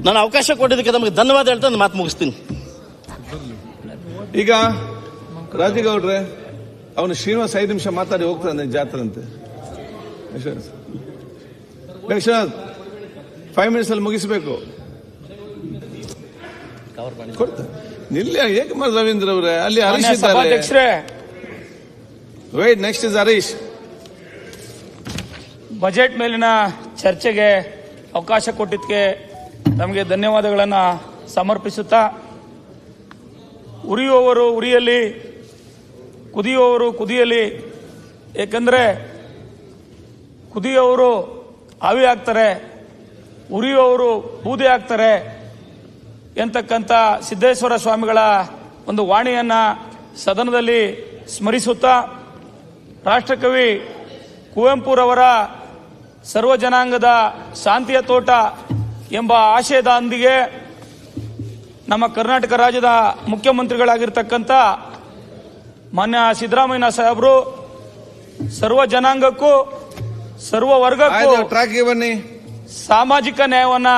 ನಾನು ಅವಕಾಶ ಕೊಟ್ಟಿದ್ದಕ್ಕೆ ನಮಗೆ ಧನ್ಯವಾದ ಹೇಳ್ತಾ ನಾನು ಮಾತು ಮುಗಿಸ್ತೀನಿ. ಈಗ ರಾಜೇಗೌಡ್ರೆ ಅವನು ಶ್ರೀನಿವಾಸ್ 5 ನಿಮಿಷ ಮಾತಾಡಿ ಹೋಗ್ತಾನೆ ಜಾತ್ರಂತೆ. ವಿಶ್ವನಾಥ್ 5 ಮಿನಿಟ್ಸ್ ಅಲ್ಲಿ ಮುಗಿಸಬೇಕು. ನಿಲ್ಲಿ ಏಕೆ ಮಾಡಿ ರವೀಂದ್ರ ಅವರೇ, ಅಲ್ಲಿ ಹರೀಶ್ ಇದ್ದಾರೆ. Wait, next is Harish. Budget ಮೇಲಿನ ಚರ್ಚೆಗೆ ಅವಕಾಶ ಕೊಟ್ಟಿದ್ದಕ್ಕೆ ನಮಗೆ ಧನ್ಯವಾದಗಳನ್ನು ಸಮರ್ಪಿಸುತ್ತಾ, ಉರಿಯುವವರು ಉರಿಯಲಿ, ಕುದಿಯುವವರು ಕುದಿಯಲಿ. ಏಕೆಂದರೆ ಕುದಿಯುವವರು ಆವಿ ಆಗ್ತಾರೆ, ಉರಿಯುವವರು ಬೂದಿ ಆಗ್ತಾರೆ ಎಂತಕ್ಕಂಥ ಸಿದ್ದೇಶ್ವರ ಸ್ವಾಮಿಗಳ ಒಂದು ವಾಣಿಯನ್ನು ಸದನದಲ್ಲಿ ಸ್ಮರಿಸುತ್ತಾ, ರಾಷ್ಟ್ರಕವಿ ಕುವೆಂಪುರವರ ಸರ್ವ ಜನಾಂಗದ ಶಾಂತಿಯ ತೋಟ ಎಂಬ ಆಶಯದೊಂದಿಗೆ ನಮ್ಮ ಕರ್ನಾಟಕ ರಾಜ್ಯದ ಮುಖ್ಯಮಂತ್ರಿಗಳಾಗಿರ್ತಕ್ಕಂಥ ಮಾನ್ಯ ಸಿದ್ದರಾಮಯ್ಯ ಸಾಹೇಬರು ಸರ್ವ ಜನಾಂಗಕ್ಕೂ ಸರ್ವ ವರ್ಗಕ್ಕೂ ಸಾಮಾಜಿಕ ನ್ಯಾಯವನ್ನ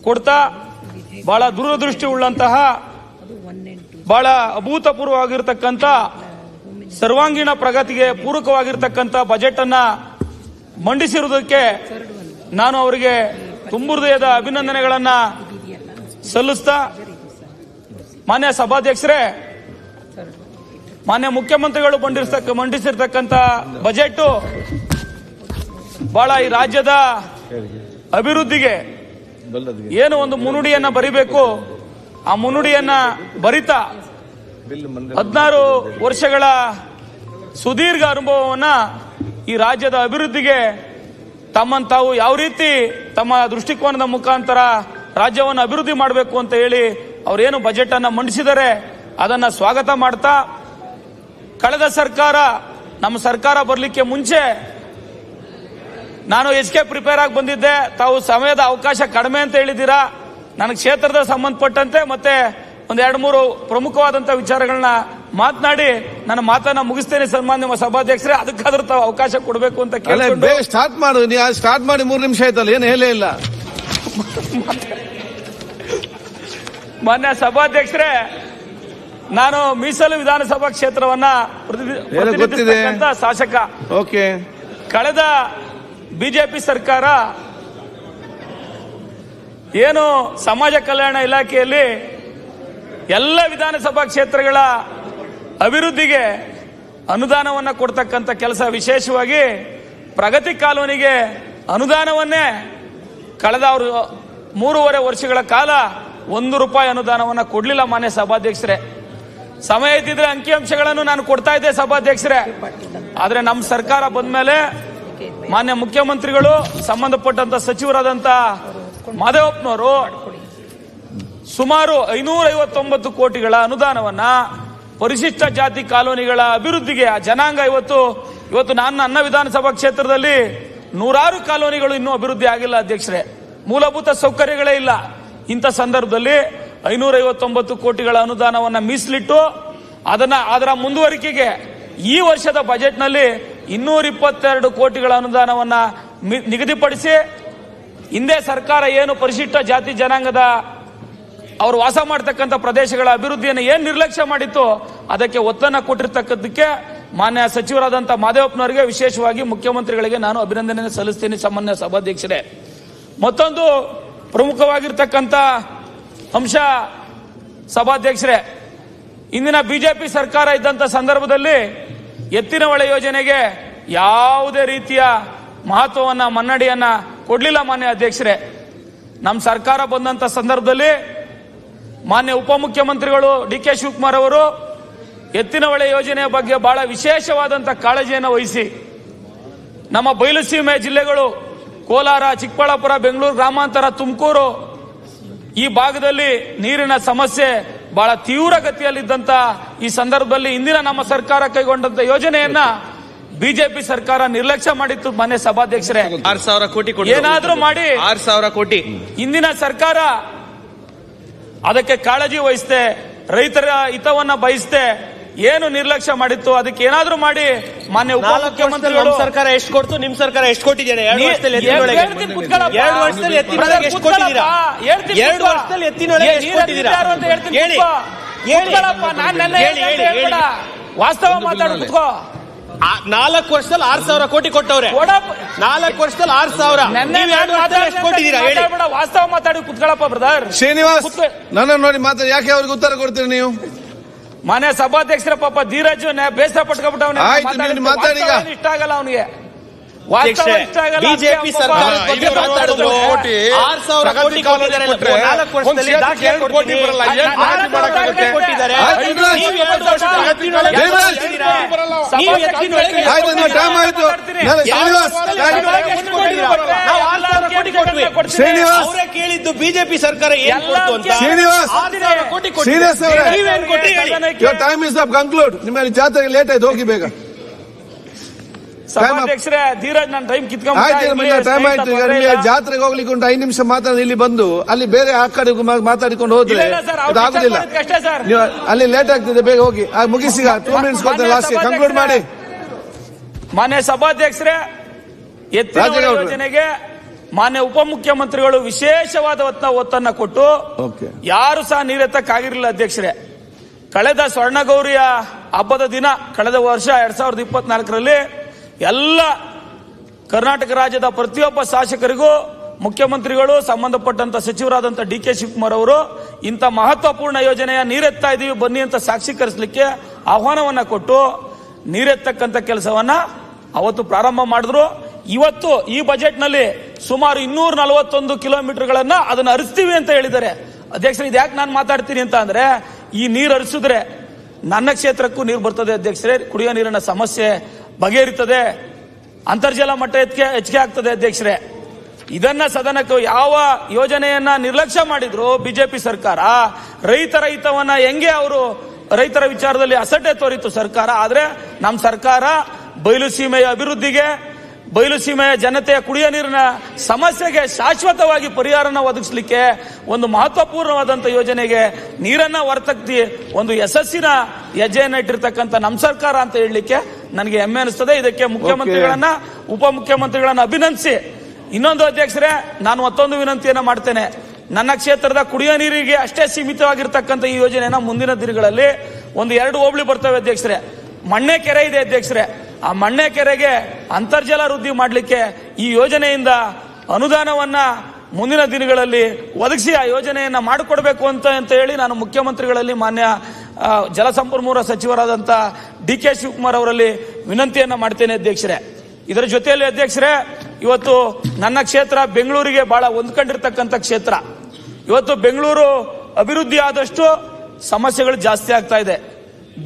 ಕೊಡ್ತಾ ಬಹಳ ದೂರದೃಷ್ಟಿ ಉಳ್ಳಂತಹ ಬಹಳ ಅಭೂತಪೂರ್ವವಾಗಿರ್ತಕ್ಕಂಥ ಸರ್ವಾಂಗೀಣ ಪ್ರಗತಿಗೆ ಪೂರಕವಾಗಿರ್ತಕ್ಕಂಥ ಬಜೆಟ್ ಅನ್ನ ಮಂಡಿಸಿರುವುದಕ್ಕೆ ನಾನು ಅವರಿಗೆ ತುಂಬು ಹೃದಯದ ಅಭಿನಂದನೆಗಳನ್ನ ಸಲ್ಲಿಸ್ತಾ, ಮಾನ್ಯ ಸಭಾಧ್ಯಕ್ಷರೇ, ಮಾನ್ಯ ಮುಖ್ಯಮಂತ್ರಿಗಳು ಮಂಡಿಸಿರ್ತಕ್ಕಂಥ ಬಜೆಟ್ ಬಹಳ ಈ ರಾಜ್ಯದ ಅಭಿವೃದ್ಧಿಗೆ ಏನು ಒಂದು ಮುನ್ನುಡಿಯನ್ನ ಬರಿಬೇಕು, ಆ ಮುನ್ನುಡಿಯನ್ನ ಬರಿತಾ 16 ವರ್ಷಗಳ ಸುದೀರ್ಘ ಅನುಭವವನ್ನ ಈ ರಾಜ್ಯದ ಅಭಿವೃದ್ಧಿಗೆ ತಮ್ಮನ್ನು ತಾವು ಯಾವ ರೀತಿ ತಮ್ಮ ದೃಷ್ಟಿಕೋನದ ಮುಖಾಂತರ ರಾಜ್ಯವನ್ನು ಅಭಿವೃದ್ಧಿ ಮಾಡಬೇಕು ಅಂತ ಹೇಳಿ ಅವರೇನು ಬಜೆಟ್ ಅನ್ನ ಮಂಡಿಸಿದರೆ ಅದನ್ನ ಸ್ವಾಗತ ಮಾಡ್ತಾ, ಕಳೆದ ಸರ್ಕಾರ, ನಮ್ಮ ಸರ್ಕಾರ ಬರಲಿಕ್ಕೆ ಮುಂಚೆ ನಾನು SK ಪ್ರಿಪೇರ್ ಆಗಿ ಬಂದಿದ್ದೆ. ತಾವು ಸಮಯದ ಅವಕಾಶ ಕಡಿಮೆ ಅಂತ ಹೇಳಿದ್ದೀರಾ. ನನಗೆ ಕ್ಷೇತ್ರದ ಸಂಬಂಧಪಟ್ಟಂತೆ ಮತ್ತೆ ಒಂದು 2-3 ಪ್ರಮುಖವಾದಂತಹ ವಿಚಾರಗಳನ್ನ ಮಾತನಾಡಿ ನನ್ನ ಮಾತನ್ನ ಮುಗಿಸ್ತೇನೆ. ಸನ್ಮಾನ್ಯ ಸಭಾಧ್ಯಕ್ಷರೇ, ಅದಕ್ಕಾದ್ರೂ ತಾವು ಅವಕಾಶ ಕೊಡಬೇಕು ಅಂತ ಕೇಳಿಕೊಂಡು ಸ್ಟಾರ್ಟ್ ಮಾಡು. ನೀವು ಸ್ಟಾರ್ಟ್ ಮಾಡಿ 3 ನಿಮಿಷ ಆಯ್ತಲ್ಲ, ಏನು ಹೇಳೇ ಇಲ್ಲ. ಮಾನ್ಯ ಸಭಾಧ್ಯಕ್ಷರೇ, ನಾನು ಮೀಸಲು ವಿಧಾನಸಭಾ ಕ್ಷೇತ್ರವನ್ನ ಪ್ರತಿನಿಧಿಸಿರ್ತಕ್ಕಂಥ ಶಾಸಕ. ಓಕೆ, ಕಳೆದ ಬಿಜೆಪಿ ಸರ್ಕಾರ ಏನು ಸಮಾಜ ಕಲ್ಯಾಣ ಇಲಾಖೆಯಲ್ಲಿ ಎಲ್ಲ ವಿಧಾನಸಭಾ ಕ್ಷೇತ್ರಗಳ ಅಭಿವೃದ್ಧಿಗೆ ಅನುದಾನವನ್ನ ಕೊಡ್ತಕ್ಕಂಥ ಕೆಲಸ, ವಿಶೇಷವಾಗಿ ಪ್ರಗತಿ ಕಾಲೋನಿಗೆ ಅನುದಾನವನ್ನೇ ಕಳೆದ 3.5 ವರ್ಷಗಳ ಕಾಲ 1 ರೂಪಾಯಿ ಅನುದಾನವನ್ನ ಕೊಡ್ಲಿಲ್ಲ. ಮಾನ್ಯ ಸಭಾಧ್ಯಕ್ಷರೇ, ಸಮಯ ಇದ್ದಿದ್ರೆ ಅಂಕಿಅಂಶಗಳನ್ನು ನಾನು ಕೊಡ್ತಾ ಇದ್ದೆ ಸಭಾಧ್ಯಕ್ಷರೇ. ಆದ್ರೆ ನಮ್ಮ ಸರ್ಕಾರ ಬಂದ ಮೇಲೆ ಮಾನ್ಯ ಮುಖ್ಯಮಂತ್ರಿಗಳು, ಸಂಬಂಧಪಟ್ಟಂತ ಸಚಿವರಾದಂತ ಮಾದೇವಪ್ಪನವರು ಸುಮಾರು 559 ಕೋಟಿಗಳ ಅನುದಾನವನ್ನ ಪರಿಶಿಷ್ಟ ಜಾತಿ ಕಾಲೋನಿಗಳ ಅಭಿವೃದ್ಧಿಗೆ, ಆ ಜನಾಂಗ ಇವತ್ತು ನನ್ನ ವಿಧಾನಸಭಾ ಕ್ಷೇತ್ರದಲ್ಲಿ 100 ಕಾಲೋನಿಗಳು ಇನ್ನೂ ಅಭಿವೃದ್ಧಿ ಆಗಿಲ್ಲ ಅಧ್ಯಕ್ಷರೇ. ಮೂಲಭೂತ ಸೌಕರ್ಯಗಳೇ ಇಲ್ಲ. ಇಂಥ ಸಂದರ್ಭದಲ್ಲಿ 559 ಕೋಟಿಗಳ ಅನುದಾನವನ್ನ ಮೀಸಲಿಟ್ಟು ಅದರ ಮುಂದುವರಿಕೆಗೆ ಈ ವರ್ಷದ ಬಜೆಟ್ನಲ್ಲಿ 222 ಕೋಟಿಗಳ ಅನುದಾನವನ್ನ ನಿಗದಿಪಡಿಸಿ, ಹಿಂದೆ ಸರ್ಕಾರ ಏನು ಪರಿಶಿಷ್ಟ ಜಾತಿ ಜನಾಂಗದ ಅವರು ವಾಸ ಮಾಡತಕ್ಕಂಥ ಪ್ರದೇಶಗಳ ಅಭಿವೃದ್ಧಿಯನ್ನು ಏನು ನಿರ್ಲಕ್ಷ್ಯ ಮಾಡಿತ್ತು ಅದಕ್ಕೆ ಒತ್ತನ್ನು ಕೊಟ್ಟಿರ್ತಕ್ಕದ್ದಕ್ಕೆ ಮಾನ್ಯ ಸಚಿವರಾದಂಥ ಮಾದೇವಪ್ಪನವರಿಗೆ, ವಿಶೇಷವಾಗಿ ಮುಖ್ಯಮಂತ್ರಿಗಳಿಗೆ ನಾನು ಅಭಿನಂದನೆ ಸಲ್ಲಿಸ್ತೀನಿ. ಸಾಮಾನ್ಯ ಸಭಾಧ್ಯಕ್ಷರೇ, ಮತ್ತೊಂದು ಪ್ರಮುಖವಾಗಿರ್ತಕ್ಕಂಥ ಅಂಶ ಸಭಾಧ್ಯಕ್ಷರೇ, ಇಂದಿನ ಬಿಜೆಪಿ ಸರ್ಕಾರ ಇದ್ದಂಥ ಸಂದರ್ಭದಲ್ಲಿ ಎತ್ತಿನ ಹೊಳೆ ಯೋಜನೆಗೆ ಯಾವುದೇ ರೀತಿಯ ಮಹತ್ವವನ್ನ, ಮನ್ನಣೆಯನ್ನ ಕೊಡ್ಲಿಲ್ಲ. ಮಾನ್ಯ ಅಧ್ಯಕ್ಷರೇ, ನಮ್ಮ ಸರ್ಕಾರ ಬಂದಂತ ಸಂದರ್ಭದಲ್ಲಿ ಮಾನ್ಯ ಉಪಮುಖ್ಯಮಂತ್ರಿಗಳು DK ಶಿವಕುಮಾರ್ ಅವರು ಎತ್ತಿನ ಹೊಳೆ ಯೋಜನೆಯ ಬಗ್ಗೆ ಬಹಳ ವಿಶೇಷವಾದಂತ ಕಾಳಜಿಯನ್ನು ವಹಿಸಿ, ನಮ್ಮ ಬಯಲುಸೀಮೆ ಜಿಲ್ಲೆಗಳು ಕೋಲಾರ, ಚಿಕ್ಕಬಳ್ಳಾಪುರ, ಬೆಂಗಳೂರು ಗ್ರಾಮಾಂತರ, ತುಮಕೂರು ಈ ಭಾಗದಲ್ಲಿ ನೀರಿನ ಸಮಸ್ಯೆ ಬಹಳ ತೀವ್ರಗತಿಯಲ್ಲಿದ್ದಂತ ಈ ಸಂದರ್ಭದಲ್ಲಿ ಇಂದಿನ ನಮ್ಮ ಸರ್ಕಾರ ಕೈಗೊಂಡಂತ ಯೋಜನೆಯನ್ನ ಬಿಜೆಪಿ ಸರ್ಕಾರ ನಿರ್ಲಕ್ಷ್ಯ ಮಾಡಿತ್ತು. ಮಾನ್ಯ ಸಭಾಧ್ಯಕ್ಷರೇ, 6,000 ಕೋಟಿ ಏನಾದ್ರೂ ಮಾಡಿ 6,000 ಕೋಟಿ ಇಂದಿನ ಸರ್ಕಾರ ಅದಕ್ಕೆ ಕಾಳಜಿ ವಹಿಸ್ತೆ, ರೈತರ ಹಿತವನ್ನ ಬಯಸ್ತೆ ಏನು ನಿರ್ಲಕ್ಷ್ಯ ಮಾಡಿತ್ತು ಅದಕ್ಕೆ ಏನಾದ್ರೂ ಮಾಡಿ ಮಾನ್ಯ ಉಪಮುಖ್ಯಮಂತ್ರಿಗಳು ಸರ್ಕಾರ ಎಷ್ಟು ಕೊಡ್ತು, ನಿಮ್ ಸರ್ಕಾರ ಎಷ್ಟು ಕೊಟ್ಟಿದ್ದಾರೆ? 2 ವರ್ಷದಲ್ಲಿ ಎತ್ತಿನೊಳಗೆ 2 ವರ್ಷದಲ್ಲಿ ಎತ್ತಿನೊಳಗೆ ಎಷ್ಟು ಕೊಟ್ಟಿದ್ದೀರಾ? 2 ವರ್ಷದಲ್ಲಿ ಎತ್ತಿನೊಳಗೆ ಎಷ್ಟು ಕೊಟ್ಟಿದ್ದೀರಾ? ಹೇಳಿ ವಾಸ್ತವ ಮಾತಾಡೋ ಕುತ್ಕೋ. 4 ವರ್ಷದಲ್ಲಿ 6,000 ಕೋಟಿ ಕೊಟ್ಟವ್ರೆ. 4 ವರ್ಷದಲ್ಲಿ 6,000. ನೀವು 2 ವರ್ಷದಲ್ಲಿ ಎಷ್ಟು ಕೊಟ್ಟಿದ್ದೀರಾ ಹೇಳಿ? ವಾಸ್ತವ ಮಾತಾಡಿ ಕುತ್ಕೊಳ್ಳಪ್ಪ ಬ್ರದರ್. ಶ್ರೀನಿವಾಸ್ ನನ್ನ ನೋಡಿ ಮಾತಾಡಿ, ಯಾಕೆ ಅವ್ರಿಗೆ ಉತ್ತರ ಕೊಡ್ತೀರಿ ನೀವು? ಮನೆ ಸಭಾಧ್ಯಕ್ಷರ ಪಾಪ ಧೀರಜ್ ಬೇಸರ ಪಟ್ಕೊಂಡ್ಬಿಟ್ಟವನೇ. ಮಾತಾಡಿ, ಇಷ್ಟ ಆಗಲ್ಲ ಅವನಿಗೆ. ಬಿಜೆಪಿ ಸರ್ಕಾರದ ಬಗ್ಗೆ ಮಾತಾಡಿದ್ರು. 6,000 ಕೋಟಿ ಕೊಟ್ಟಿದ್ದಾರೆ. 4 ವರ್ಷದಲ್ಲಿ ದಾಖಲೆ ಕೊಟ್ಟಿದ್ದಾರೆ. ಅವರೇ ಕೇಳಿದ್ದು ಬಿಜೆಪಿ ಸರ್ಕಾರ ಏನ್ ಕೊಡ್ತು ಅಂತ. 6,000 ಕೋಟಿ ಕೊಟ್ಟಿದ್ದಾರೆ. Time is up, conclude. ನಿಮ್ಮ ಜಾತ್ರೆಗೆ ಲೇಟ್ ಆಯ್ತು, ಹೋಗಿ ಬೇಗ. ಸಭಾಧ್ಯಕ್ಷರೇ ಧೀರಜ್ ನನ್ನ ಟೈಮ್ ಟೈಮ್ ಆಯ್ತು. ಈಗ ಜಾತ್ರೆಗೆ ಹೋಗ್ಲಿಕ್ಕೆ ಉಂಟು, 5 ನಿಮಿಷ ಮಾತಾಡಿ ಇಲ್ಲಿ ಬಂದು ಅಲ್ಲಿ ಬೇರೆ ಆ ಕಡೆ ಮಾತಾಡಿಕೊಂಡು ಹೋದ್ರೆ ಆಗುದಿಲ್ಲ. ನೀವು ಅಲ್ಲಿ ಲೇಟ್ ಆಗ್ತಿದೆ, ಬೇಗ ಹೋಗಿ ಮುಗಿಸಿ. 2 ಮಿನಿಟ್ಸ್ ಕೊಡ್ತಾರೆ ಲಾಸ್ಟ್, ಕನ್ಕ್ಲೂಡ್ ಮಾಡಿ. ಮಾನ್ಯ ಸಭಾಧ್ಯಕ್ಷರೇ, ಎತ್ತಿನ ಯೋಜನೆಗೆ ಮಾನ್ಯ ಉಪಮುಖ್ಯಮಂತ್ರಿಗಳು ವಿಶೇಷವಾದ ಒತ್ತನ್ನು ಕೊಟ್ಟು ಯಾರು ಸಹ ನೀರೆತ್ತಕ್ಕಾಗಿರಲಿಲ್ಲ ಅಧ್ಯಕ್ಷರೇ. ಕಳೆದ ಸ್ವರ್ಣಗೌರಿಯ ಹಬ್ಬದ ದಿನ ಕಳೆದ ವರ್ಷ 2024ರಲ್ಲಿ ಎಲ್ಲ ಕರ್ನಾಟಕ ರಾಜ್ಯದ ಪ್ರತಿಯೊಬ್ಬ ಶಾಸಕರಿಗೂ ಮುಖ್ಯಮಂತ್ರಿಗಳು, ಸಂಬಂಧಪಟ್ಟಂತ ಸಚಿವರಾದಂಥ ಡಿ.ಕೆ. ಶಿವಕುಮಾರ್ ಅವರು ಇಂಥ ಮಹತ್ವಪೂರ್ಣ ಯೋಜನೆಯ ನೀರೆತ್ತಾ ಇದೀವಿ ಬನ್ನಿ ಅಂತ ಸಾಕ್ಷೀಕರಿಸಲಿಕ್ಕೆ ಆಹ್ವಾನವನ್ನ ಕೊಟ್ಟು ನೀರೆತ್ತಕ್ಕಂಥ ಕೆಲಸವನ್ನ ಅವತ್ತು ಪ್ರಾರಂಭ ಮಾಡಿದ್ರು. ಇವತ್ತು ಈ ಬಜೆಟ್ ನಲ್ಲಿ ಸುಮಾರು 241 ಕಿಲೋಮೀಟರ್ಗಳನ್ನ ಅದನ್ನ ಹರಿಸ್ತೀವಿ ಅಂತ ಹೇಳಿದ್ದಾರೆ. ಅಧ್ಯಕ್ಷರೇ, ಇದ್ಯಾಕೆ ನಾನು ಮಾತಾಡ್ತೀನಿ ಅಂತ ಅಂದ್ರೆ, ಈ ನೀರು ಹರಿಸಿದ್ರೆ ನನ್ನ ಕ್ಷೇತ್ರಕ್ಕೂ ನೀರು ಬರ್ತದೆ ಅಧ್ಯಕ್ಷರೇ, ಕುಡಿಯೋ ನೀರಿನ ಸಮಸ್ಯೆ ಬಗೆಹರಿತದೆ, ಅಂತರ್ಜಲ ಮಟ್ಟ ಹೆಚ್ಚಿಗೆ ಆಗ್ತದೆ ಅಧ್ಯಕ್ಷರೇ. ಇದನ್ನ ಸದನಕ್ಕೆ ಯಾವ ಯೋಜನೆಯನ್ನ ನಿರ್ಲಕ್ಷ್ಯ ಮಾಡಿದ್ರು ಬಿಜೆಪಿ ಸರ್ಕಾರ, ರೈತರ ಹಿತವನ್ನ ಹೆಂಗೆ ಅವರು ರೈತರ ವಿಚಾರದಲ್ಲಿ ಅಸಡ್ಡೆ ತೋರಿತು ಸರ್ಕಾರ. ಆದ್ರೆ ನಮ್ಮ ಸರ್ಕಾರ ಬಯಲು ಸೀಮೆಯ ಅಭಿವೃದ್ಧಿಗೆ, ಬಯಲು ಸೀಮೆಯ ಜನತೆಯ ಕುಡಿಯ ನೀರಿನ ಸಮಸ್ಯೆಗೆ ಶಾಶ್ವತವಾಗಿ ಪರಿಹಾರನ ಒದಗಿಸಲಿಕ್ಕೆ ಒಂದು ಮಹತ್ವಪೂರ್ಣವಾದಂತಹ ಯೋಜನೆಗೆ ನೀರನ್ನ ಹೊರತಕ್ಕಿ ಒಂದು ಯಶಸ್ಸಿನ ಹೆಜ್ಜೆಯನ್ನ ಇಟ್ಟಿರ್ತಕ್ಕಂಥ ನಮ್ಮ ಸರ್ಕಾರ ಅಂತ ಹೇಳಲಿಕ್ಕೆ ನನಗೆ ಹೆಮ್ಮೆ ಅನಿಸ್ತದೆ. ಇದಕ್ಕೆ ಮುಖ್ಯಮಂತ್ರಿಗಳನ್ನ, ಉಪಮುಖ್ಯಮಂತ್ರಿಗಳನ್ನ ಅಭಿನಂದಿಸಿ, ಇನ್ನೊಂದು ಅಧ್ಯಕ್ಷರೇ, ನಾನು ಮತ್ತೊಂದು ವಿನಂತಿಯನ್ನ ಮಾಡ್ತೇನೆ. ನನ್ನ ಕ್ಷೇತ್ರದ ಕುಡಿಯೋ ನೀರಿಗೆ ಅಷ್ಟೇ ಸೀಮಿತವಾಗಿರ್ತಕ್ಕಂಥ ಈ ಯೋಜನೆಯನ್ನ ಮುಂದಿನ ದಿನಗಳಲ್ಲಿ 1-2 ಹೋಬಳಿ ಬರ್ತವೆ ಅಧ್ಯಕ್ಷರೇ. ಮಣ್ಣೆ ಕೆರೆ ಇದೆ ಅಧ್ಯಕ್ಷರೇ, ಆ ಮಣ್ಣೆ ಕೆರೆಗೆ ಅಂತರ್ಜಲ ವೃದ್ಧಿ ಮಾಡಲಿಕ್ಕೆ ಈ ಯೋಜನೆಯಿಂದ ಅನುದಾನವನ್ನ ಮುಂದಿನ ದಿನಗಳಲ್ಲಿ ಒದಗಿಸಿ ಆ ಯೋಜನೆಯನ್ನ ಮಾಡಿಕೊಡ್ಬೇಕು ಅಂತ ಹೇಳಿ ನಾನು ಮುಖ್ಯಮಂತ್ರಿಗಳಲ್ಲಿ, ಮಾನ್ಯ ಜಲಸಂಪನ್ಮೂಲ ಸಚಿವರಾದಂಥ ಡಿ.ಕೆ. ಶಿವಕುಮಾರ್ ಅವರಲ್ಲಿ ವಿನಂತಿಯನ್ನ ಮಾಡ್ತೇನೆ ಅಧ್ಯಕ್ಷರೇ. ಇದರ ಜೊತೆಯಲ್ಲಿ ಅಧ್ಯಕ್ಷರೇ, ಇವತ್ತು ನನ್ನ ಕ್ಷೇತ್ರ ಬೆಂಗಳೂರಿಗೆ ಬಹಳ ಹೊಂದ್ಕೊಂಡಿರ್ತಕ್ಕಂಥ ಕ್ಷೇತ್ರ. ಇವತ್ತು ಬೆಂಗಳೂರು ಅಭಿವೃದ್ಧಿ ಆದಷ್ಟು ಸಮಸ್ಯೆಗಳು ಜಾಸ್ತಿ ಆಗ್ತಾ ಇದೆ.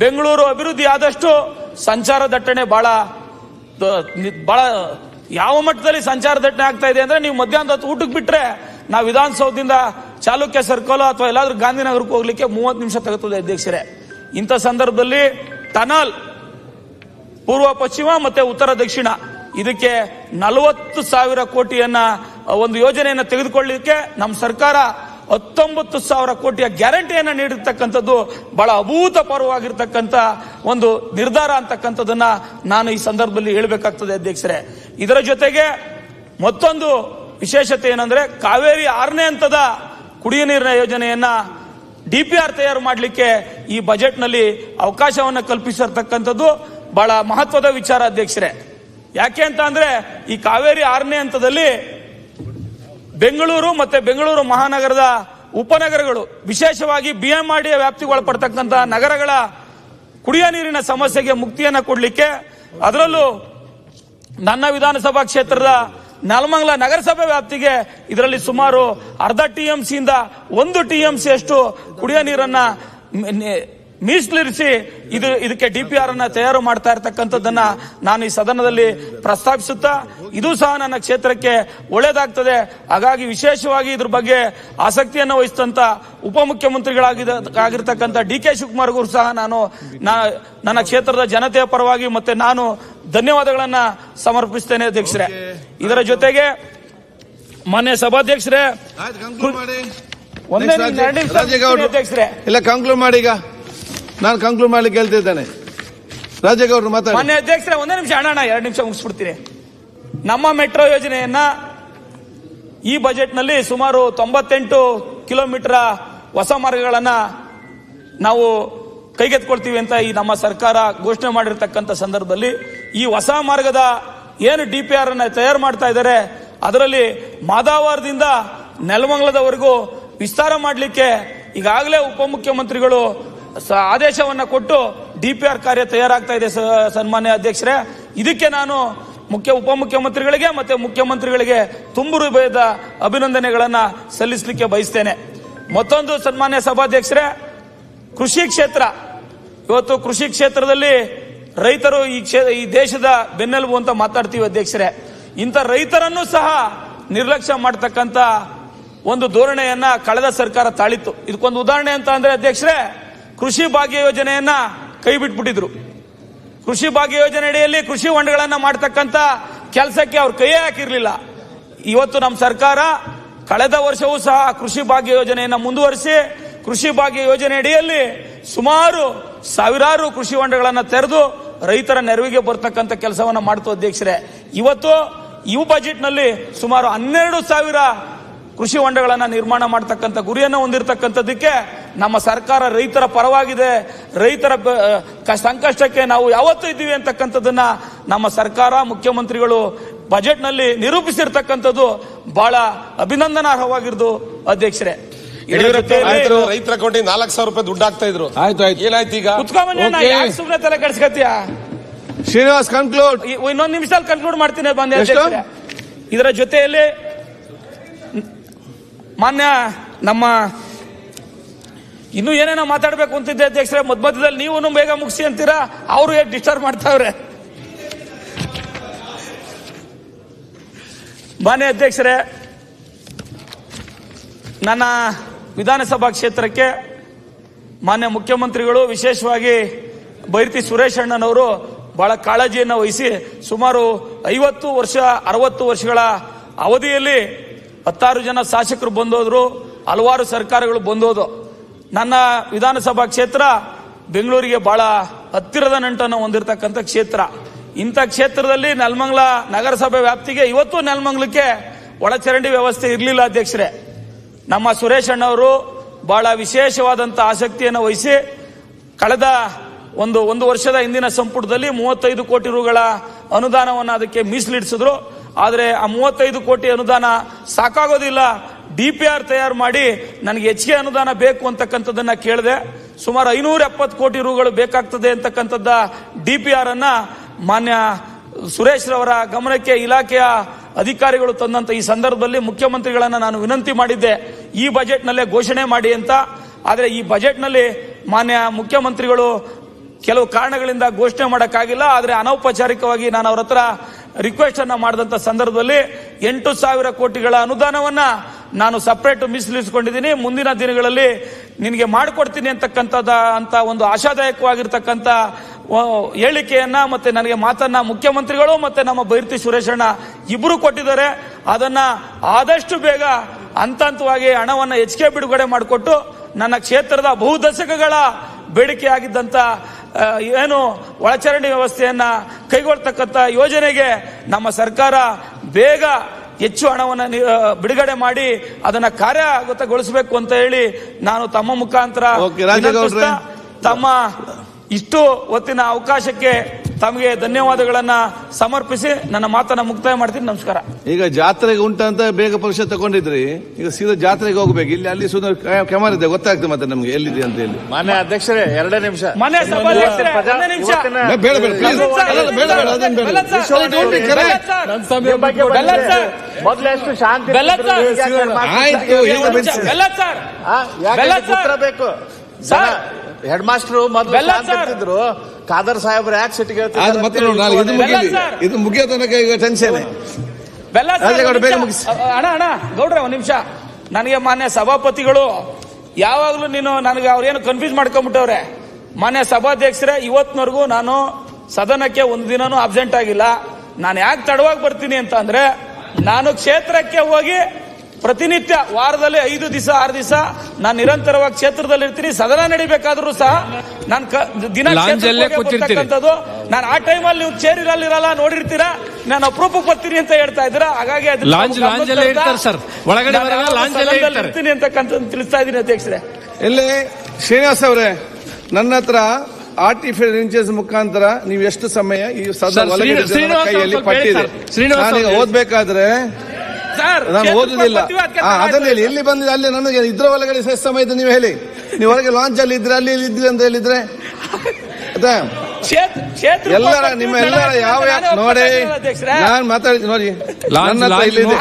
ಬೆಂಗಳೂರು ಅಭಿವೃದ್ಧಿ ಆದಷ್ಟು ಸಂಚಾರ ದಟ್ಟಣೆ ಬಹಳ ಯಾವ ಮಟ್ಟದಲ್ಲಿ ಸಂಚಾರ ದಟ್ಟಣೆ ಆಗ್ತಾ ಇದೆ ಅಂದ್ರೆ, ನೀವು ಮಧ್ಯಾಹ್ನದ ಹೊತ್ತು ಊಟಕ್ಕೆ ಬಿಟ್ರೆ ನಾವು ವಿಧಾನಸೌಧದಿಂದ ಚಾಲುಕ್ಯ ಸರ್ಕಲ್ ಅಥವಾ ಎಲ್ಲಾದ್ರೂ ಗಾಂಧಿನಗರಕ್ಕೆ ಹೋಗ್ಲಿಕ್ಕೆ 30 ನಿಮಿಷ ತಗುತ್ತದೆ ಅಧ್ಯಕ್ಷರೇ. ಇಂಥ ಸಂದರ್ಭದಲ್ಲಿ ಟನಲ್ ಪೂರ್ವ ಪಶ್ಚಿಮ ಮತ್ತೆ ಉತ್ತರ ದಕ್ಷಿಣ ಇದಕ್ಕೆ 40,000 ಕೋಟಿಯನ್ನ ಒಂದು ಯೋಜನೆಯನ್ನ ತೆಗೆದುಕೊಳ್ಳಲಿಕ್ಕೆ ನಮ್ಮ ಸರ್ಕಾರ 19,000 ಕೋಟಿಯ ಗ್ಯಾರಂಟಿಯನ್ನ ನೀಡಿರ್ತಕ್ಕಂಥದ್ದು ಬಹಳ ಅಭೂತಪೂರ್ವವಾಗಿರ್ತಕ್ಕಂಥ ಒಂದು ನಿರ್ಧಾರ ಅಂತಕ್ಕಂಥದ್ದನ್ನ ನಾನು ಈ ಸಂದರ್ಭದಲ್ಲಿ ಹೇಳಬೇಕಾಗ್ತದೆ ಅಧ್ಯಕ್ಷರೇ. ಇದರ ಜೊತೆಗೆ ಮತ್ತೊಂದು ವಿಶೇಷತೆ ಏನಂದ್ರೆ, ಕಾವೇರಿ 6ನೇ ಹಂತದ ಕುಡಿಯುವ ನೀರಿನ ಯೋಜನೆಯನ್ನ DPR ತಯಾರು ಮಾಡಲಿಕ್ಕೆ ಈ ಬಜೆಟ್ ನಲ್ಲಿ ಅವಕಾಶವನ್ನು ಕಲ್ಪಿಸಿರ್ತಕ್ಕಂಥದ್ದು ಬಹಳ ಮಹತ್ವದ ವಿಚಾರ ಅಧ್ಯಕ್ಷರೇ. ಯಾಕೆ ಅಂತ ಅಂದ್ರೆ, ಈ ಕಾವೇರಿ 6ನೇ ಹಂತದಲ್ಲಿ ಬೆಂಗಳೂರು ಮತ್ತೆ ಬೆಂಗಳೂರು ಮಹಾನಗರದ ಉಪನಗರಗಳು, ವಿಶೇಷವಾಗಿ BMRDA ವ್ಯಾಪ್ತಿಗೆ ಒಳಪಡ್ತಕ್ಕಂಥ ನಗರಗಳ ಕುಡಿಯ ನೀರಿನ ಸಮಸ್ಯೆಗೆ ಮುಕ್ತಿಯನ್ನ ಕೊಡಲಿಕ್ಕೆ, ಅದರಲ್ಲೂ ನನ್ನ ವಿಧಾನಸಭಾ ಕ್ಷೇತ್ರದ ನೆಲಮಂಗಲ ನಗರಸಭೆ ವ್ಯಾಪ್ತಿಗೆ ಇದರಲ್ಲಿ ಸುಮಾರು ಅರ್ಧ TMC ಇಂದ 1 TMC ಅಷ್ಟು ಕುಡಿಯ ನೀರನ್ನ ಮೀಸಲಿರಿಸಿ ಇದಕ್ಕೆ DPR ಅನ್ನ ತಯಾರು ಮಾಡ್ತಾ ಇರತಕ್ಕಂಥದ್ದನ್ನ ನಾನು ಈ ಸದನದಲ್ಲಿ ಪ್ರಸ್ತಾಪಿಸುತ್ತಾ, ಇದು ಸಹ ನನ್ನ ಕ್ಷೇತ್ರಕ್ಕೆ ಒಳ್ಳೇದಾಗ್ತದೆ. ಹಾಗಾಗಿ ವಿಶೇಷವಾಗಿ ಇದ್ರ ಬಗ್ಗೆ ಆಸಕ್ತಿಯನ್ನು ವಹಿಸಿದಂತ ಉಪಮುಖ್ಯಮಂತ್ರಿಗಳಾಗಿರ್ತಕ್ಕಂಥ ಡಿ.ಕೆ. ಶಿವಕುಮಾರ್ ಅವರು ಸಹ ನನ್ನ ಕ್ಷೇತ್ರದ ಜನತೆಯ ಪರವಾಗಿ ಮತ್ತೆ ನಾನು ಧನ್ಯವಾದಗಳನ್ನ ಸಮರ್ಪಿಸ್ತೇನೆ ಅಧ್ಯಕ್ಷರೇ. ಇದರ ಜೊತೆಗೆ ಮಾನ್ಯ ಸಭಾಧ್ಯಕ್ಷರೇ, ಇಲ್ಲ ಕಂಕ್ಲೂಡ್ ಮಾಡಿ. ಈಗ ನಾನು ಕನ್ಕ್ಲೂಡ್ ಮಾಡ್ಲಿಕ್ಕೆ ಹೇಳ್ತಿದ್ದೇನೆ. ರಾಜೇಗೌಡರು ಮಾತಾಡಿ. ಮಾನ್ಯ ಅಧ್ಯಕ್ಷರೇ, ಒಂದೇ ನಿಮಿಷ ಅಣ್ಣ, 2 ನಿಮಿಷ ಮುಗಿಸ್ಬಿಡ್ತೀನಿ. ನಮ್ಮ ಮೆಟ್ರೋ ಯೋಜನೆಯನ್ನ ಈ ಬಜೆಟ್ ನಲ್ಲಿ ಸುಮಾರು 98 ಕಿಲೋಮೀಟರ್ ಹೊಸ ಮಾರ್ಗಗಳನ್ನ ನಾವು ಕೈಗೆತ್ಕೊಳ್ತೀವಿ ಅಂತ ಈ ನಮ್ಮ ಸರ್ಕಾರ ಘೋಷಣೆ ಮಾಡಿರ್ತಕ್ಕಂಥ ಸಂದರ್ಭದಲ್ಲಿ ಈ ಹೊಸ ಮಾರ್ಗದ ಏನು DPR ಅನ್ನ ತಯಾರು ಮಾಡ್ತಾ ಇದ್ದಾರೆ, ಅದರಲ್ಲಿ ಮಾದಾವರದಿಂದ ನೆಲಮಂಗಲದವರೆಗೂ ವಿಸ್ತಾರ ಮಾಡಲಿಕ್ಕೆ ಈಗಾಗಲೇ ಉಪಮುಖ್ಯಮಂತ್ರಿಗಳು ಆದೇಶವನ್ನ ಕೊಟ್ಟು DPR ಕಾರ್ಯ ತಯಾರಾಗ್ತಾ ಇದೆ. ಸನ್ಮಾನ್ಯ ಅಧ್ಯಕ್ಷರೇ, ಇದಕ್ಕೆ ನಾನು ಉಪಮುಖ್ಯಮಂತ್ರಿಗಳಿಗೆ ಮತ್ತೆ ಮುಖ್ಯಮಂತ್ರಿಗಳಿಗೆ ತುಂಬು ಹೃದಯದ ಅಭಿನಂದನೆಗಳನ್ನ ಸಲ್ಲಿಸಲಿಕ್ಕೆ ಬಯಸ್ತೇನೆ. ಮತ್ತೊಂದು ಸನ್ಮಾನ್ಯ ಸಭಾಧ್ಯಕ್ಷರೇ, ಕೃಷಿ ಕ್ಷೇತ್ರ, ಇವತ್ತು ಕೃಷಿ ಕ್ಷೇತ್ರದಲ್ಲಿ ರೈತರು ಈ ದೇಶದ ಬೆನ್ನೆಲುಬು ಅಂತ ಮಾತಾಡ್ತೀವಿ ಅಧ್ಯಕ್ಷರೇ. ಇಂಥ ರೈತರನ್ನು ಸಹ ನಿರ್ಲಕ್ಷ್ಯ ಮಾಡತಕ್ಕಂತ ಒಂದು ಧೋರಣೆಯನ್ನ ಕಳೆದ ಸರ್ಕಾರ ತಾಳಿತ್ತು. ಇದಕ್ಕೊಂದು ಉದಾಹರಣೆ ಅಂತ ಅಂದ್ರೆ ಅಧ್ಯಕ್ಷರೇ, ಕೃಷಿ ಭಾಗ್ಯ ಯೋಜನೆಯನ್ನ ಕೈ ಬಿಟ್ಬಿಟ್ಟಿದ್ರು. ಕೃಷಿ ಭಾಗ್ಯ ಯೋಜನೆ ಅಡಿಯಲ್ಲಿ ಕೃಷಿ ಹೊಂಡಗಳನ್ನ ಮಾಡತಕ್ಕಂತ ಕೆಲಸಕ್ಕೆ ಅವ್ರು ಕೈ ಹಾಕಿರ್ಲಿಲ್ಲ. ಇವತ್ತು ನಮ್ಮ ಸರ್ಕಾರ ಕಳೆದ ವರ್ಷವೂ ಸಹ ಕೃಷಿ ಭಾಗ್ಯ ಯೋಜನೆಯನ್ನ ಮುಂದುವರಿಸಿ ಕೃಷಿ ಭಾಗ್ಯ ಯೋಜನೆ ಅಡಿಯಲ್ಲಿ ಸುಮಾರು ಸಾವಿರಾರು ಕೃಷಿ ಹೊಂಡಗಳನ್ನ ತೆರೆದು ರೈತರ ನೆರವಿಗೆ ಬರ್ತಕ್ಕಂಥ ಕೆಲಸವನ್ನ ಮಾಡ್ತು ಅಧ್ಯಕ್ಷರೇ. ಇವತ್ತು ಇವು ಬಜೆಟ್ ನಲ್ಲಿ ಸುಮಾರು 12,000 ಕೃಷಿ ಹೊಂಡಗಳನ್ನ ನಿರ್ಮಾಣ ಮಾಡತಕ್ಕಂಥ ಗುರಿಯನ್ನು ಹೊಂದಿರತಕ್ಕಂಥದ್ದಕ್ಕೆ ನಮ್ಮ ಸರ್ಕಾರ ರೈತರ ಪರವಾಗಿದೆ. ರೈತರ ಸಂಕಷ್ಟಕ್ಕೆ ನಾವು ಯಾವತ್ತೂ ಇದ್ದೀವಿ ಅಂತಕ್ಕಂಥದ್ದನ್ನ ನಮ್ಮ ಸರ್ಕಾರ ಮುಖ್ಯಮಂತ್ರಿಗಳು ಬಜೆಟ್ ನಲ್ಲಿ ನಿರೂಪಿಸಿರ್ತಕ್ಕಂಥದ್ದು ಬಹಳ ಅಭಿನಂದನಾರ್ಹವಾಗಿರೋದು ಅಧ್ಯಕ್ಷರೇ. ರೈತರ ಅಕೌಂಟಿಗೆ 4,000 ರೂಪಾಯಿ ದುಡ್ಡು ಹಾಕ್ತಾ ಇದ್ರು. ಏನಾಯ್ತು ಈಗ? ಸುಮ್ಮನೆ ತಲೆ ಕೆಡಿಸ್ಕತ್ತೀಯ ಶ್ರೀನಿವಾಸ್, ಕನ್ಕ್ಲೂಡ್. ಇನ್ನೊಂದು ನಿಮಿಷದಲ್ಲಿ ಕನ್ಕ್ಲೂಡ್ ಮಾಡ್ತೀನಿ ಬಂದೆ. ಇದರ ಜೊತೆಯಲ್ಲಿ ಮಾನ್ಯ ನಮ್ಮ ಇನ್ನೂ ಏನೇನೋ ಮಾತಾಡಬೇಕು ಅಂತಿದ್ದೆ ಅಧ್ಯಕ್ಷರೇ. ಮಧ್ಯದಲ್ಲಿ ನೀವು ಬೇಗ ಮುಗಿಸಿ ಅಂತೀರಾ, ಅವರು ಡಿಸ್ಟರ್ಬ್ ಮಾಡ್ತಾವ್ರೆ. ಮಾನ್ಯ ಅಧ್ಯಕ್ಷರೇ, ನನ್ನ ವಿಧಾನಸಭಾ ಕ್ಷೇತ್ರಕ್ಕೆ ಮಾನ್ಯ ಮುಖ್ಯಮಂತ್ರಿಗಳು, ವಿಶೇಷವಾಗಿ ಬೈರತಿ ಸುರೇಶ್ ಅಣ್ಣನವರು ಬಹಳ ಕಾಳಜಿಯನ್ನು ವಹಿಸಿ ಸುಮಾರು 50 ವರ್ಷ 60 ವರ್ಷಗಳ ಅವಧಿಯಲ್ಲಿ 16 ಜನ ಶಾಸಕರು ಬಂದೋದ್ರು, ಹಲವಾರು ಸರ್ಕಾರಗಳು ಬಂದೋದು. ನನ್ನ ವಿಧಾನಸಭಾ ಕ್ಷೇತ್ರ ಬೆಂಗಳೂರಿಗೆ ಬಹಳ ಹತ್ತಿರದ ನಂಟನ್ನು ಹೊಂದಿರತಕ್ಕಂಥ ಕ್ಷೇತ್ರ. ಇಂಥ ಕ್ಷೇತ್ರದಲ್ಲಿ ನೆಲಮಂಗಲ ನಗರಸಭೆ ವ್ಯಾಪ್ತಿಗೆ ಇವತ್ತು ನೆಲಮಂಗಲಕ್ಕೆ ಒಳಚರಂಡಿ ವ್ಯವಸ್ಥೆ ಇರಲಿಲ್ಲ ಅಧ್ಯಕ್ಷರೇ. ನಮ್ಮ ಸುರೇಶ್ ಅಣ್ಣವರು ಬಹಳ ವಿಶೇಷವಾದಂತಹ ಆಸಕ್ತಿಯನ್ನು ವಹಿಸಿ ಕಳೆದ ಒಂದು ವರ್ಷದ ಹಿಂದಿನ ಸಂಪುಟದಲ್ಲಿ 35 ಕೋಟಿ ರೂಗಳ ಅನುದಾನವನ್ನು ಅದಕ್ಕೆ ಮೀಸಲಿಡಿಸಿದ್ರು. ಆದರೆ ಆ 35 ಕೋಟಿ ಅನುದಾನ ಸಾಕಾಗೋದಿಲ್ಲ, DPR ತಯಾರು ಮಾಡಿ ನನಗೆ ಹೆಚ್ಚಿಗೆ ಅನುದಾನ ಬೇಕು ಅಂತಕ್ಕಂಥದ್ದನ್ನ ಕೇಳಿದೆ. ಸುಮಾರು 570 ಕೋಟಿ ರೂಗಳು ಬೇಕಾಗ್ತದೆ ಅಂತಕ್ಕಂಥದ್ದ DPR ಅನ್ನ ಮಾನ್ಯ ಸುರೇಶ್ ರವರ ಗಮನಕ್ಕೆ ಇಲಾಖೆಯ ಅಧಿಕಾರಿಗಳು ತಂದಂತ ಈ ಸಂದರ್ಭದಲ್ಲಿ ಮುಖ್ಯಮಂತ್ರಿಗಳನ್ನ ನಾನು ವಿನಂತಿ ಮಾಡಿದ್ದೆ, ಈ ಬಜೆಟ್ ನಲ್ಲೇ ಘೋಷಣೆ ಮಾಡಿ ಅಂತ. ಆದರೆ ಈ ಬಜೆಟ್ ನಲ್ಲಿ ಮಾನ್ಯ ಮುಖ್ಯಮಂತ್ರಿಗಳು ಕೆಲವು ಕಾರಣಗಳಿಂದ ಘೋಷಣೆ ಮಾಡಕ್ಕಾಗಿಲ್ಲ. ಆದರೆ ಅನೌಪಚಾರಿಕವಾಗಿ ನಾನು ಅವರ ಹತ್ರ ರಿಕ್ವೆಸ್ಟ್ ಅನ್ನ ಮಾಡಿದಂತ ಸಂದರ್ಭದಲ್ಲಿ 8,000 ಕೋಟಿಗಳ ಅನುದಾನವನ್ನ ನಾನು ಸಪರೇಟ್ ಮೀಸಲಿರಿಸಿಕೊಂಡಿದ್ದೀನಿ. ಮುಂದಿನ ದಿನಗಳಲ್ಲಿ ನಿನಗೆ ಮಾಡಿಕೊಡ್ತೀನಿ ಅಂತ ಒಂದು ಆಶಾದಾಯಕವಾಗಿರ್ತಕ್ಕಂಥ ಹೇಳಿಕೆಯನ್ನ ಮತ್ತೆ ನನಗೆ ಮಾತನ್ನ ಮುಖ್ಯಮಂತ್ರಿಗಳು ಮತ್ತೆ ನಮ್ಮ ಬೈರತಿ ಸುರೇಶ್ ಅಣ್ಣ ಇಬ್ಬರು ಕೊಟ್ಟಿದ್ದಾರೆ. ಅದನ್ನ ಆದಷ್ಟು ಬೇಗ ಹಂತವಾಗಿ ಹಣವನ್ನ ಹೆಚ್ಚಿಗೆ ಬಿಡುಗಡೆ ಮಾಡಿಕೊಟ್ಟು ನನ್ನ ಕ್ಷೇತ್ರದ ಬಹುದಶಕಗಳ ಬೇಡಿಕೆಯಾಗಿದ್ದಂತ ಏನು ಒಳಚರಂಡಿ ವ್ಯವಸ್ಥೆಯನ್ನ ಕೈಗೊಳ್ತಕ್ಕಂಥ ಯೋಜನೆಗೆ ನಮ್ಮ ಸರ್ಕಾರ ಬೇಗ ಹೆಚ್ಚು ಹಣವನ್ನು ಬಿಡುಗಡೆ ಮಾಡಿ ಅದನ್ನ ಕಾರ್ಯಗತಗೊಳಿಸಬೇಕು ಅಂತ ಹೇಳಿ ನಾನು ತಮ್ಮ ಮುಖಾಂತರ ತಮ್ಮ ಇಷ್ಟು ಹೊತ್ತಿನ ಅವಕಾಶಕ್ಕೆ ತಮಗೆ ಧನ್ಯವಾದಗಳನ್ನ ಸಮರ್ಪಿಸಿ ನನ್ನ ಮಾತನ್ನ ಮುಕ್ತಾಯ ಮಾಡ್ತೀನಿ. ನಮಸ್ಕಾರ. ಈಗ ಜಾತ್ರೆಗೆ ಉಂಟಂತ ಬೇಗ ಪರೀಕ್ಷೆ ತಗೊಂಡಿದ್ರಿ, ಈಗ ಸೀದಾ ಜಾತ್ರೆಗೆ ಹೋಗ್ಬೇಕು. ಇಲ್ಲಿ ಅಲ್ಲಿ ಕ್ಯಾಮರಾ ಇದೆ, ಗೊತ್ತಾಗ್ತದೆ ಮತ್ತೆ ನಮ್ಗೆ ಎಲ್ಲಿದೆ ಅಂತ ಹೇಳಿ. ಮಾನ್ಯ ಅಧ್ಯಕ್ಷರೇ, 2 ನಿಮಿಷ. ಮಾನ್ಯ ಸಭಾಧ್ಯಕ್ಷರೇ, 1 ನಿಮಿಷ. ಬೇಡ ಬೇಡ ಪ್ಲೀಸ್, ಬೇಡ ಬೇಡ ಅದನ್ನ ಬೇಡ. ಮೊದಲೆಷ್ಟು ಶಾಂತಿ ಆಯ್ತು. ಬೇಕು ಹೆಡ್ ಮಾಸ್ಟರ್ ಮೊದಲು ಖಾದರ್ ಸಾಹೇಬ್ರು ಯಾಕೆ ಸಿಟ್ಟಿಗೆ ಇದು ಮುಗಿಯೋ ತನಕ ಈಗ ಟೆನ್ಷನ್. ಅಣ್ಣ ಗೌಡ್ರ 1 ನಿಮಿಷ. ನನಗೆ ಮಾನ್ಯ ಸಭಾಪತಿಗಳು ಯಾವಾಗ್ಲೂ ನನಗೆ ಅವ್ರೇನು ಕನ್ಫ್ಯೂಸ್ ಮಾಡ್ಕೊಂಡ್ಬಿಟ್ಟವ್ರೆ. ಮಾನ್ಯ ಸಭಾಧ್ಯಕ್ಷರೇ, ಇವತ್ತಿನವರೆಗೂ ನಾನು ಸದನಕ್ಕೆ 1 ದಿನನೂ ಅಬ್ಸೆಂಟ್ ಆಗಿಲ್ಲ. ನಾನು ಯಾಕೆ ತಡವಾಗಿ ಬರ್ತೀನಿ ಅಂತ ಅಂದ್ರೆ, ನಾನು ಕ್ಷೇತ್ರಕ್ಕೆ ಹೋಗಿ ಪ್ರತಿನಿತ್ಯ ವಾರದಲ್ಲಿ 5 ದಿವಸ 6 ದಿವಸ ನಾನು ನಿರಂತರವಾಗಿ ಕ್ಷೇತ್ರದಲ್ಲಿ ಇರ್ತೀನಿ. ಸದನ ನಡಿಬೇಕಾದ್ರೂ ಸಹ ನಾನು ದಿನ ಕ್ಷೇತ್ರಕ್ಕಂಥದ್ದು. ನಾನು ಆ ಟೈಮಲ್ಲಿ ನೀವು ಚೇರ್ ಇರಲ್ಲ ನೋಡಿರ್ತೀರಾ, ನಾನು ಅಪರೂಪಕ್ಕೆ ಬರ್ತೀನಿ ಅಂತ ಹೇಳ್ತಾ ಇದ್ದೀರಾ. ಹಾಗಾಗಿ ಇರ್ತೀನಿ ಅಂತಕ್ಕಂಥ ತಿಳಿಸ್ತಾ ಇದ್ದೀನಿ ಅಧ್ಯಕ್ಷರೇ. ಇಲ್ಲಿ ಶ್ರೀನಿವಾಸ್ ಅವರೇ, ನನ್ನ ಹತ್ರ ಆರ್ಟಿಫಿಷಿಯಲ್ ಇಂಟೆಲಿಜೆನ್ಸ್ ಮುಖಾಂತರ ನೀವು ಎಷ್ಟು ಸಮಯ ಈ ಕೈಯಲ್ಲಿ ಪಟ್ಟಿದೆ. ನಾನೀಗ ಓದ್ಬೇಕಾದ್ರೆ ನಾನು ಓದುದಿಲ್ಲ. ಅದನ್ನ ಹೇಳಿ, ಎಲ್ಲಿ ಬಂದಿದೆ ಅಲ್ಲಿ ನನಗೆ ಇದ್ರ ಒಳಗಡೆ ಎಷ್ಟು ಸಮಯ ಇದೆ ನೀವು ಹೇಳಿ. ನೀವು ಹೊರಗೆ ಲಾಂಚ್ ಅಲ್ಲಿ ಇದ್ರೆ ಅಲ್ಲಿ ಇದ್ರಿ ಅಂತ ಹೇಳಿದ್ರೆ ಎಲ್ಲರ ನಿಮ್ಮ ಎಲ್ಲರ ಯಾವ ನೋಡಿ ನಾನು ಮಾತಾಡಿ ನೋಡಿ, ನನ್ನ ಹತ್ರ ಇಲ್ಲಿದೆ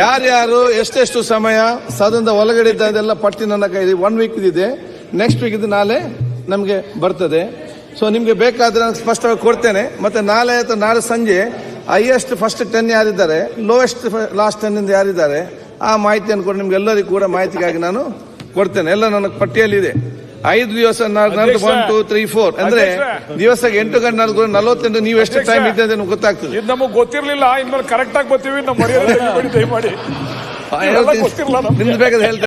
ಯಾರ್ಯಾರು ಎಷ್ಟೆಷ್ಟು ಸಮಯ ಸದನದ ಒಳಗಡೆ ಇದ್ದದೆಲ್ಲ ಪಟ್ಟಿ ನನ್ನ ಕೈ 1 ವೀಕ್ ಇದೆ. ನೆಕ್ಸ್ಟ್ ವೀಕ್ ಇದು ನಾಳೆ ನಮ್ಗೆ ಬರ್ತದೆ. ಸೊ ನಿಮ್ಗೆ ಬೇಕಾದ್ರೆ ನಾನು ಸ್ಪಷ್ಟವಾಗಿ ಕೊಡ್ತೇನೆ. ಮತ್ತೆ ನಾಳೆ ಅಥವಾ ನಾಳೆ ಸಂಜೆ ಹೈಯೆಸ್ಟ್ ಫಸ್ಟ್ 10 ಯಾರಿದ್ದಾರೆ, ಲೋಯೆಸ್ಟ್ ಲಾಸ್ಟ್ 10 ಯಾರಿದ್ದಾರೆ ಆ ಮಾಹಿತಿಯನ್ನು ಕೂಡ ನಿಮ್ಗೆ ಎಲ್ಲರಿಗೂ ಕೂಡ ಮಾಹಿತಿಗಾಗಿ ನಾನು ಕೊಡ್ತೇನೆ. ಎಲ್ಲ ನನ್ನ ಪಟ್ಟಿಯಲ್ಲಿ ಇದೆ. 5 ದಿವಸ 1 2 3 4 ಅಂದ್ರೆ ದಿವಸಕ್ಕೆ 8 ಗಂಟೆ 48. ನೀವು ಎಷ್ಟು ಟೈಮ್ ಇದೆ ಅಂತ ಗೊತ್ತಾಗ್ತದೆ. ಇದು ನಮಗೆ ಗೊತ್ತಿರ್ಲಿಲ್ಲ, ಇನ್ಮೇಲೆ ಕರೆಕ್ಟ್ ಆಗಿ ಗೊತ್ತೀವಿ. ನಮ್ಮ ದಯಮಾಡಿ ನಿಮ್ದು ಬೇಕಾದ್ರೆ ಹೇಳ್ತೇನೆ.